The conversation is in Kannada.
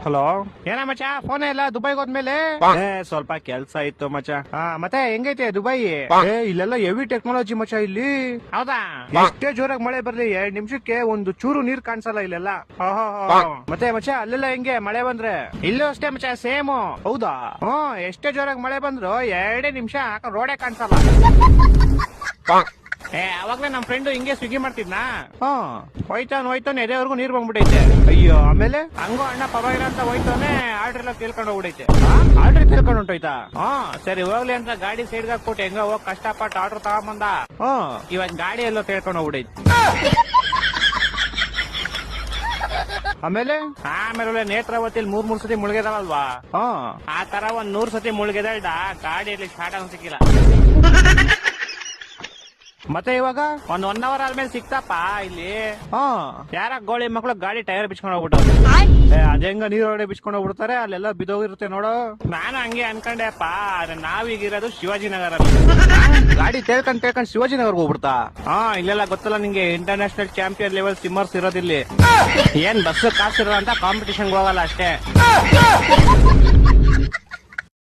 ಹಲೋ, ಏನ ಮಚ್ಚ ಫೋನೇ ಇಲ್ಲ ದುಬೈಗೆ ಹೋದ್ಮೇಲೆ? ಸ್ವಲ್ಪ ಕೆಲ್ಸ ಇತ್ತು ಮಚ್ಚ. ಮತ್ತೆ ಹೆಂಗೈತೆ ದುಬೈ? ಇಲ್ಲೆಲ್ಲ ಹೆವಿ ಟೆಕ್ನಾಲಜಿ ಮಚ್ಚ ಇಲ್ಲಿ. ಹೌದಾ? ಎಷ್ಟೇ ಜೋರಾಗಿ ಮಳೆ ಬರ್ಲಿ 2 ನಿಮಿಷಕ್ಕೆ ಒಂದು ಚೂರು ನೀರ್ ಕಾಣಿಸಲ್ಲ ಇಲ್ಲೆಲ್ಲ. ಮತ್ತೆ ಮಚ್ಚ ಅಲ್ಲೆಲ್ಲ ಹೆಂಗೆ ಮಳೆ ಬಂದ್ರೆ? ಇಲ್ಲೂ ಅಷ್ಟೇ ಮಚ್ಚ, ಸೇಮ್. ಹೌದಾ? ಎಷ್ಟೇ ಜೋರಾಗಿ ಮಳೆ ಬಂದ್ರು 2 ನಿಮಿಷ ರೋಡೇ ಕಾಣಿಸಲ್ಲ. ಅವಾಗ್ಲೇ ನಮ್ ಫ್ರೆಂಡ್ ಹಿಂಗೆ ಸ್ವಿಗ್ಗಿ ಮಾಡ್ತಿದ್ನಾ? ಹೋಯ್ತಾನೆ ಎದೆವರೆಗೂ ನೀರ್ ಬಂದ್ಬಿಟ್ಟೈತೆ. ಅಯ್ಯೋ, ಆಮೇಲೆ ಹಂಗೋ ಅಣ್ಣ ಪರವಾಗಿಲ್ಲ ಅಂತ ಹೋಯ್ತಾನೆ, ಆರ್ಡರ್ ಎಲ್ಲ ಕೇಳ್ಕೊಂಡು ಹೋಗ್ಬಿಟ್ಟೈತೆ. ಆರ್ಡರ್ ಕೇಳ್ಕೊಂಡು ಹೊಂಟೋಯ್ತಾ? ಸರಿ ಹೋಗ್ಲಿ ಅಂತ ಗಾಡಿ ಸೈಡ್ಗೆ ಹಾಕ್ಬಿಟ್ಟು ಹೆಂಗ ಹೋಗ್ ಕಷ್ಟಪಟ್ಟು ಆರ್ಡರ್ ತಗೊಂಬಂದ. ಇವಾಗ ಗಾಡಿ ಎಲ್ಲೋ ಕೇಳ್ಕೊಂಡು ಹೋಗ್ಬಿಟ್ಟೈತೆ. ಆಮೇಲೆ ನೇತ್ರಾವತಿಯಲ್ಲಿ 3 ಸತಿ ಮುಳುಗಿದಾವಲ್ವಾ? ಆ ತರ 100 ಸತಿ ಮುಳುಗಿದ ಗಾಡಿಯಲ್ಲಿ ಸ್ಟಾರ್ಟ್ ಆಗ ಸಿಕ್ಕಿಲ್ಲ. ಮತ್ತೆ ಇವಾಗ 1 ಅವರ್ ಆದ್ಮೇಲೆ ಸಿಕ್ತಪ್ಪ ಇಲ್ಲಿ. ಯಾರ ಗೋಳಿ ಮಕ್ಳು ಗಾಡಿ ಟೈರ್ ಬಿಚ್ಕೊಂಡು ಹೋಗ್ಬಿಟ್ಟು ಅದೇಂಗ ನೀರೊಳಗಡೆ ಬಿಚ್ಕೊಂಡು ಹೋಗ್ಬಿಡ್ತಾರೆ, ಅಲ್ಲೆಲ್ಲ ಬಿದೋಗಿರುತ್ತೆ ನೋಡು. ನಾನು ಹಂಗೆ ಅನ್ಕೊಂಡೆಪ್ಪ. ಆದ್ರೆ ನಾವೀಗಿರೋದು ಶಿವಾಜಿನಗರಲ್ಲಿ. ಗಾಡಿ ತೇಳ್ಕೊಂಡ್ ಶಿವಾಜಿನಗರ್ಗೆ ಹೋಗ್ಬಿಡ್ತಾ? ಇಲ್ಲೆಲ್ಲ ಗೊತ್ತಲ್ಲ ನಿಂಗೆ, ಇಂಟರ್ನ್ಯಾಷನಲ್ ಚಾಂಪಿಯನ್ ಲೆವೆಲ್ ಸಿಮ್ಮರ್ಸ್ ಇರೋದಿಲ್ಲಿ. ಏನ್ ಬಸ್ ಕಾಸಿರೋ ಅಂತ ಕಾಂಪಿಟಿಷನ್ ಹೋಗಲ್ಲ ಅಷ್ಟೇ.